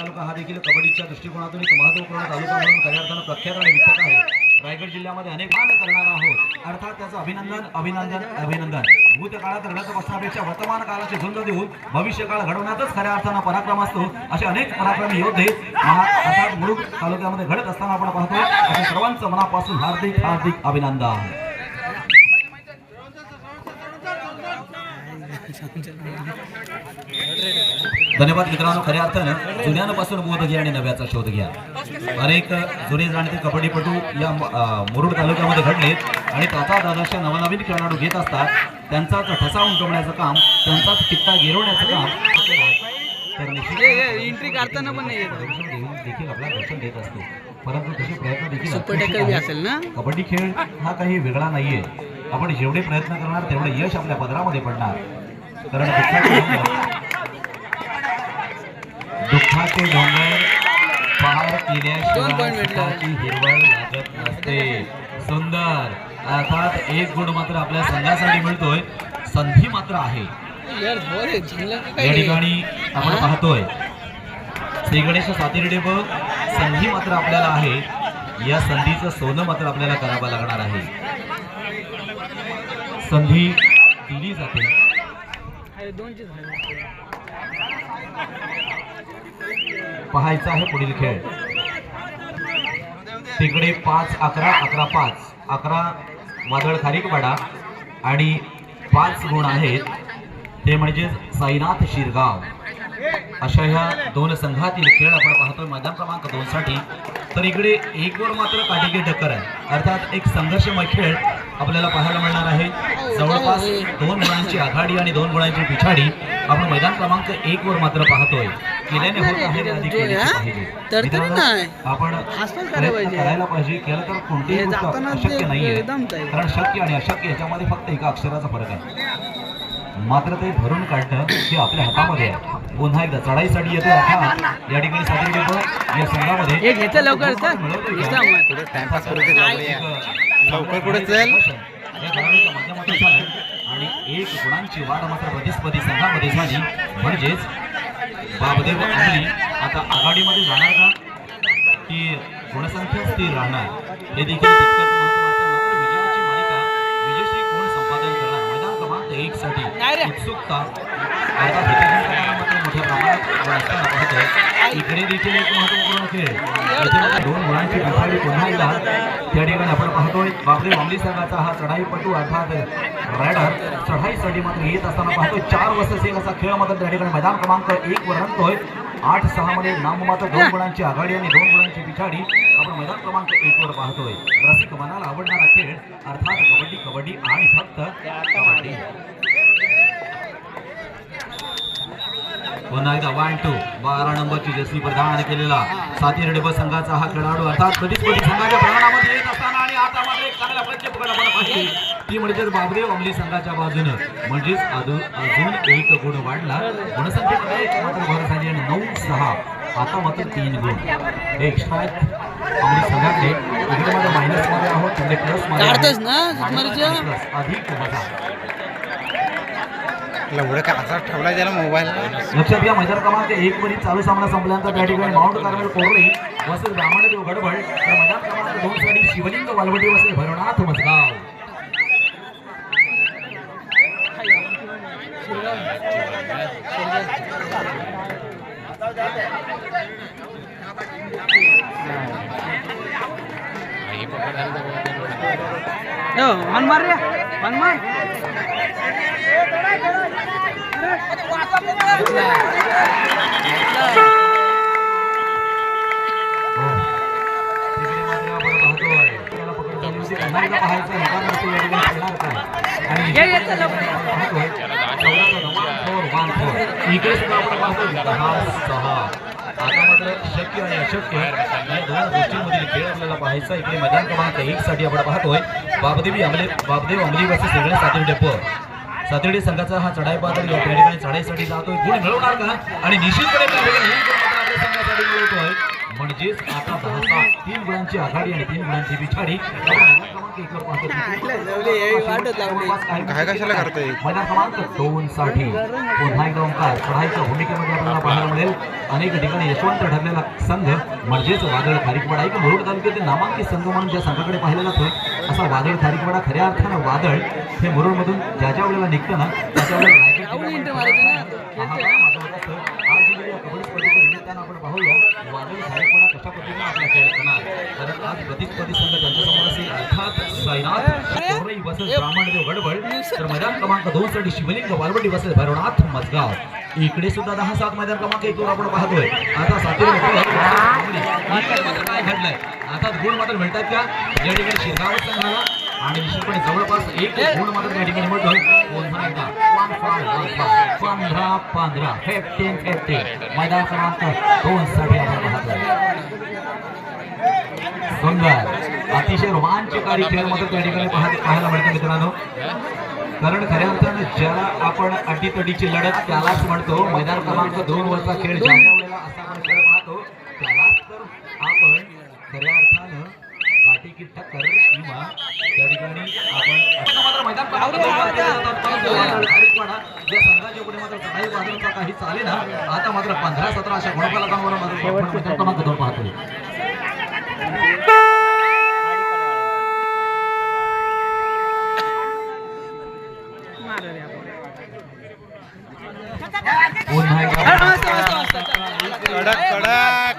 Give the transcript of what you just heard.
तालुका हा देखील कबड्डीच्या दृष्टिकोनातून एक महत्त्वपूर्ण तालुका म्हणून खऱ्या अर्थानं प्रख्यात आणि विख्यात आहे। रायगड जिल्ह्यामध्ये अनेक मान करणार आहोत, अर्थात त्याचं अभिनंदन अभिनंदन अभिनंदन। भूतकाळात रडत बसण्यापेक्षा वर्तमान काळाची झुंज देऊन भविष्यकाळ घडवण्यातच खऱ्या अर्थानं पराक्रम असतो। असे अनेक पराक्रमी योद्धे अर्थात मुरुड तालुक्यामध्ये घडत असताना आपण पाहतो। अशा सर्वांचं मनापासून हार्दिक हार्दिक अभिनंदन। धन्यवाद मित्रांनो। खऱ्या अर्थानं जुन्यापासून बोध घ्या आणि नव्याचा शोध घ्या। अनेक जुने जाणते कबड्डीपटू या मुरुड तालुक्यामध्ये घडले आणि त्याचाच आदर्श नवनवीन खेळाडू घेत असतात। त्यांचाच ठसा उमटवण्याचं काम, त्यांचाच कित्ता गिरवण्याचं काम एंट्री करताना पण नाही देखील आपला दर्शन देत असतो। परंतु तसे प्रयत्न देखील सुपर टॅकल बी असेल ना। कबड्डी खेळ हा काही वेगळा नाहीये। आपण जेवढे प्रयत्न करणार तेवढे यश आपल्या पदरामध्ये पडणार। कारण दुःखाचे डोंगर पहाड केल्याशिवाय हिरवळ लागत नसते। सुंदर अर्थात एक गुण मात्र आपल्या संघासाठी मिळतोय, संधी मात्र आहे या ठिकाणी आपण पाहतोय। श्री गणेश सातिर्डे बघ, संधी मात्र आपल्याला आहे। या संधीचं सोनं मात्र आपल्याला करावं लागणार आहे। संधी दिली जाते। पाहायचा आहे पुढील खेळ। तिकडे 5-11 11-5 11 वादळ खारीकवाडा आणि 5 गुण आहेत, ते म्हणजे साईनाथ शिरगाव। अशा ह्या दोन संघातील खेळ आपण पाहतोय मैदान क्रमांक 2 साठी। तर इकडे 1 वर मात्र काटेकी टक्कर आहे, अर्थात एक संघर्षमय खेळ आपल्याला पाहायला मिळणार आहे। जवळपास 2 गुणांची आघाडी आणि 2 गुणांची पिछाडी आपण मैदान क्रमांक 1 वर मात्र पाहतोय। केल्याने होत आहे आपण करायला पाहिजे, केलं तर कोणतीही गोष्ट अशक्य नाहीये। कारण शक्य आणि अशक्य याच्यामध्ये फक्त एका अक्षराचा फरक आहे, मात्र ते भरून काढणं हे आपल्या हातामध्ये आहे। पुन्हा एकदा चढाईसाठी येतो अर्थात या ठिकाणी सादर या संघामध्ये लवकर पुढे चल आणि 1 गुणांची वाढ मात्र प्रतिस्पर्धी संघामध्ये झाली। म्हणजेच बाबदेव अंबली आता आघाडीमध्ये जाणार का की गुणसंख्या स्थिर राहणार हे देखील तितकंच महत्त्वाचं। मात्र विजयाची मालिका विजयश्री कोण संपादन करणार, मैदान क्रमांक 1 साठी उत्सुकता आता मोठ्या प्रमाणात इकडे देखील एक महत्त्वपूर्ण खेळ 2 गुणांची पिछाडी पुन्हा एकदा त्या ठिकाणी आपण पाहतोय। बाबदेव अंबली संघाचा हा चढाईपटू अर्थात रायडर चढाईसाठी मात्र येत असताना पाहतोय। 4 वर्षाचा असा खेळ मात्र त्या ठिकाणी मैदान क्रमांक 1 वर रंगतोय। 8-6 मध्ये नाममात्र 2 गुणांची आघाडी आणि 2 गुणांची पिछाडी आपण मैदान क्रमांक 1 वर पाहतोय। रसिक मनाला आवडणारा खेळ अर्थात कबड्डी कबड्डी आणि फक्त कबड्डी। पुन्हा एकदा 1-2 12 नंबरची जसनी प्रदान केलेला सातिर्डे ब संघाचा हा खेळाडू अर्थात प्रतिस्पर्धी संघाच्या प्रमाणामध्ये येत असताना आणि आता मात्र एक चांगला प्रत्येक आपण पाहिजे ती म्हणजे बाबदेव अंबली संघाच्या बाजूने। म्हणजेच अजून 1 गुण वाढला, गुणसंख्येमध्ये मात्र भर झाली आणि 9-6 आता मात्र 3 गुण एक्स्ट्रा अंबली संघाकडे। इकडे मात्र मायनस मध्ये आहोत, तिकडे प्लस मध्ये अधिक वजा ठेवला त्याला मोबाईल। लक्षात घ्या मैदान क्रमांक 1 वरील चालू सामना संपल्यानंतर त्या ठिकाणी माउंट कारमेल कोरळे वसेल ब्राह्मणदेव गडबड, तर मैदान क्रमांक 2 साठी शिवलिंग वालवटी वसेल भैरवनाथ मजगाव। वन मार रे, वन मार। इकडे सुद्धा आपण पाहतो 10-6 आता मात्र शक्य आणि अशक्य या 2 गोष्टींमधील खेळ आपल्याला पाहायचा। इकडे मैदान क्रमांक 1 साठी आपण पाहतोय बाबदेव अंबली वर्सेस वेगळे सातिर्डे प। सातिर्डे संघाचा हा चढाई पाहतो, या ठिकाणी चढाईसाठी जातोय। गुण मिळवणार का आणि निश्चितपणे आपल्या संघासाठी मिळवतोय। म्हणजेच आता 10-7 3 गुणांची आघाडी आणि 3 गुणांची पिछाडी. मैदान क्रमांक 1 वर पाहतो. काय कशाला करतोय? मैदान क्रमांक 2 साठी पुन्हा एकदा ओंकार चढाईच्या भूमिकेमध्ये आपल्याला पाहायला मिळेल. अनेक ठिकाणी यशवंत ठरलेला संघ म्हणजेच वादळ खारीकवाडा एक मुरुड तालुक्यातील नामांकित संघ म्हणून ज्या संघाकडे पाहिला जातो असा वादळ खारीकवाडा. खऱ्या अर्थानं वादळ हे मुरुडमधून ज्या ज्या वेळेला निघतं ना त्याच्या वेळेला आज दिलेल्या कबड्डी स्पर्धेच्या निमित्तानं आपण पाहूया वादळ खारीकवाडा कशा पद्धतीने आपला खेळ करणार. कारण आज प्रतिस्पर्धी संघ त्यांच्यासमोर असेल अर्थात साईनाथ कोरई वर्सेस ब्राह्मणदेव गडबड. तर मैदान क्रमांक 2 साठी शिवलिंग वालवडी वर्सेस भैरवनाथ मजगाव. इकडे सुद्धा 10-7 मैदान क्रमांक 1 वर आपण पाहतोय. आता सातेरी काय घडलंय आता गुण मात्र मिळतात का या ठिकाणी शिरगाव संघाला आणि निश्चितपणे जवळपास 1 गुण मात्र या ठिकाणी मिळतोय. पुन्हा एकदा 15-15 15 मैदान क्रमांक 2 साठी आपण पाहतोय. सुंदर अतिशय रोमांचकारी खेळ मात्र त्या ठिकाणी पाहायला मिळतो मित्रांनो. कारण खऱ्या अर्थानं ज्याला आपण अटीतटीची लढत त्यालाच म्हणतो. मैदान क्रमांक 2 वरचा खेळ ज्या वेळेला असा आपण खेळ पाहतो त्यालाच तर आपण खऱ्या अर्थानं काटेकी टक्कर किंवा त्या ठिकाणी आपण मात्र मैदान या संघाच्या पुढे मात्र चढाई वादळाचा काही चाले ना. आता मात्र 15-17 अशा गुणफलकांवर मात्र मैदान क्रमांक 2 पाहतोय. पुन्हा एकदा कडक कडक.